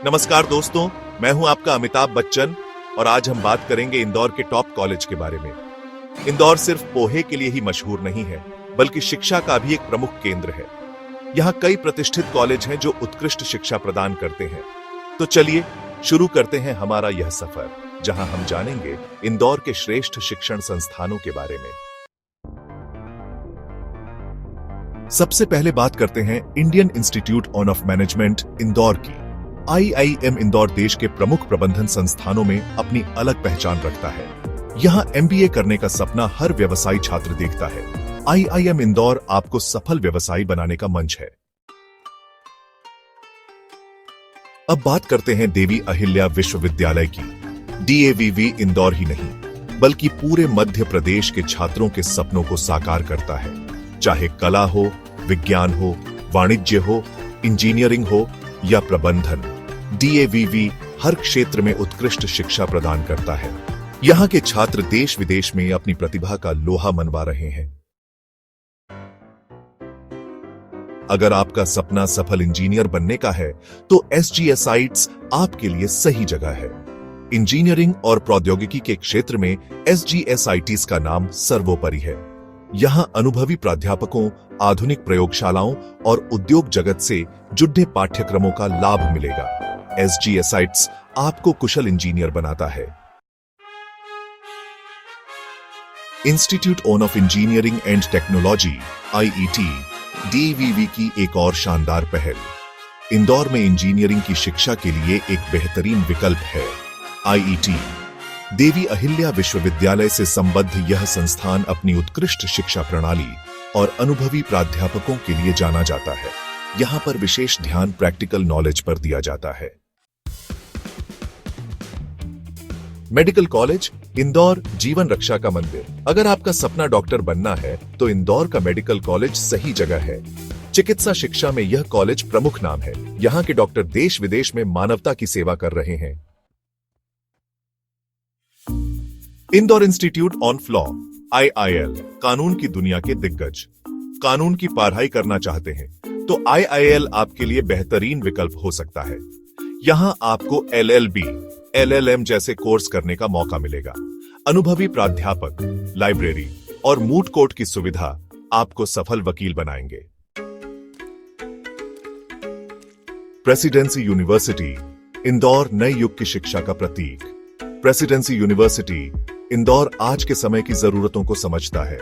नमस्कार दोस्तों, मैं हूं आपका अमिताभ बच्चन और आज हम बात करेंगे इंदौर के टॉप कॉलेज के बारे में। इंदौर सिर्फ पोहे के लिए ही मशहूर नहीं है, बल्कि शिक्षा का भी एक प्रमुख केंद्र है। यहाँ कई प्रतिष्ठित कॉलेज हैं जो उत्कृष्ट शिक्षा प्रदान करते हैं। तो चलिए शुरू करते हैं हमारा यह सफर, जहां हम जानेंगे इंदौर के श्रेष्ठ शिक्षण संस्थानों के बारे में। सबसे पहले बात करते हैं Indian institute of management Indore की। IIM इंदौर देश के प्रमुख प्रबंधन संस्थानों में अपनी अलग पहचान रखता है। यहाँ MBA करने का सपना हर व्यवसायी छात्र देखता है। IIM इंदौर आपको सफल व्यवसायी बनाने का मंच है। अब बात करते हैं देवी अहिल्या विश्वविद्यालय की। DAVV इंदौर ही नहीं, बल्कि पूरे मध्य प्रदेश के छात्रों के सपनों को साकार करता है। चाहे कला हो, विज्ञान हो, वाणिज्य हो, इंजीनियरिंग हो या प्रबंधन, DAVV हर क्षेत्र में उत्कृष्ट शिक्षा प्रदान करता है। यहाँ के छात्र देश विदेश में अपनी प्रतिभा का लोहा मनवा रहे हैं। अगर आपका सपना सफल इंजीनियर बनने का है, तो SGSITES आपके लिए सही जगह है। इंजीनियरिंग और प्रौद्योगिकी के क्षेत्र में SGSITES का नाम सर्वोपरि है। यहाँ अनुभवी प्राध्यापकों, आधुनिक प्रयोगशालाओं और उद्योग जगत से जुड़े पाठ्यक्रमों का लाभ मिलेगा। SGSITES आपको कुशल इंजीनियर बनाता है। Institute of engineering and technology IET DAVV की एक और शानदार पहल इंदौर में इंजीनियरिंग की शिक्षा के लिए एक बेहतरीन विकल्प है। IET देवी अहिल्या विश्वविद्यालय से संबद्ध यह संस्थान अपनी उत्कृष्ट शिक्षा प्रणाली और अनुभवी प्राध्यापकों के लिए जाना जाता है। यहाँ पर विशेष ध्यान प्रैक्टिकल नॉलेज पर दिया जाता है। मेडिकल कॉलेज इंदौर जीवन रक्षा का मंदिर। अगर आपका सपना डॉक्टर बनना है, तो इंदौर का मेडिकल कॉलेज सही जगह है। चिकित्सा शिक्षा में यह कॉलेज प्रमुख नाम है। यहाँ के डॉक्टर देश विदेश में मानवता की सेवा कर रहे हैं। Indore institute on law IIL कानून की दुनिया के दिग्गज। कानून की पढ़ाई करना चाहते हैं तो IIL आपके लिए बेहतरीन विकल्प हो सकता है। यहाँ आपको LLB, LLM जैसे कोर्स करने का मौका मिलेगा। अनुभवी प्राध्यापक, लाइब्रेरी और मूट कोर्ट की सुविधा आपको सफल वकील बनाएंगे। प्रेसिडेंसी यूनिवर्सिटी इंदौर नए युग की शिक्षा का प्रतीक। प्रेसिडेंसी यूनिवर्सिटी इंदौर आज के समय की जरूरतों को समझता है।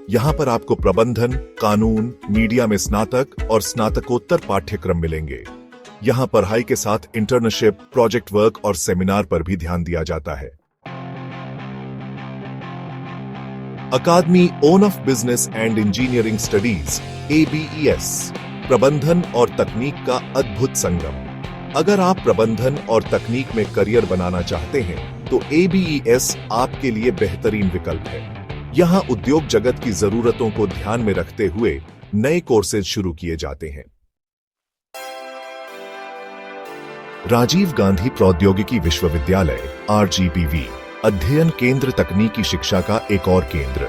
यहाँ पर आपको प्रबंधन, कानून, मीडिया में स्नातक और स्नातकोत्तर पाठ्यक्रम मिलेंगे। यहाँ पढ़ाई के साथ इंटर्नशिप, प्रोजेक्ट वर्क और सेमिनार पर भी ध्यान दिया जाता है। Academy of business and engineering studies ABES प्रबंधन और तकनीक का अद्भुत संगम। अगर आप प्रबंधन और तकनीक में करियर बनाना चाहते हैं, तो ABES आपके लिए बेहतरीन विकल्प है। यहाँ उद्योग जगत की जरूरतों को ध्यान में रखते हुए नए कोर्सेज शुरू किए जाते हैं। राजीव गांधी प्रौद्योगिकी विश्वविद्यालय RGPV अध्ययन केंद्र तकनीकी शिक्षा का एक और केंद्र।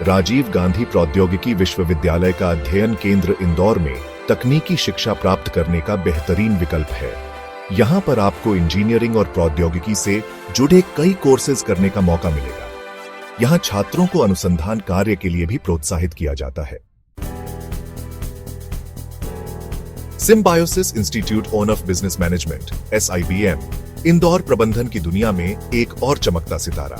राजीव गांधी प्रौद्योगिकी विश्वविद्यालय का अध्ययन केंद्र इंदौर में तकनीकी शिक्षा प्राप्त करने का बेहतरीन विकल्प है। यहाँ पर आपको इंजीनियरिंग और प्रौद्योगिकी से जुड़े कई कोर्सेज करने का मौका मिलेगा। यहाँ छात्रों को अनुसंधान कार्य के लिए भी प्रोत्साहित किया जाता है। Symbiosis institute of business management SIBM Indore प्रबंधन की दुनिया में एक और चमकता सितारा।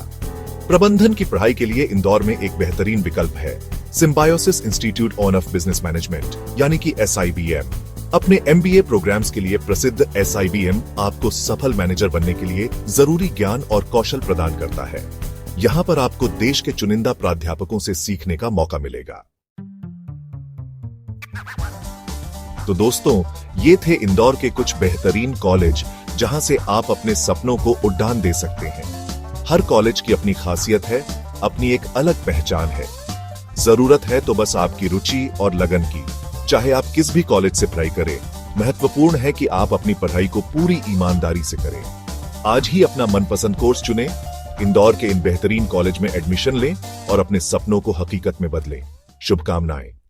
प्रबंधन की पढ़ाई के लिए इंदौर में एक बेहतरीन विकल्प है। Symbiosis institute of business management यानी कि SIBM अपने MBA प्रोग्राम्स के लिए प्रसिद्ध SIBM आपको सफल मैनेजर बनने के लिए जरूरी ज्ञान और कौशल प्रदान करता है। यहाँ पर आपको देश के चुनिंदा प्राध्यापकों से सीखने का मौका मिलेगा। तो दोस्तों, ये थे इंदौर के कुछ बेहतरीन कॉलेज जहां से आप अपने सपनों को उड़ान दे सकते हैं। हर कॉलेज की अपनी खासियत है, अपनी एक अलग पहचान है। जरूरत है तो बस आपकी रुचि और लगन की। चाहे आप किस भी कॉलेज से पढ़ाई करें, महत्वपूर्ण है कि आप अपनी पढ़ाई को पूरी ईमानदारी से करें। आज ही अपना मनपसंद कोर्स चुनें, इंदौर के इन बेहतरीन कॉलेज में एडमिशन लें और अपने सपनों को हकीकत में बदलें। शुभकामनाएं।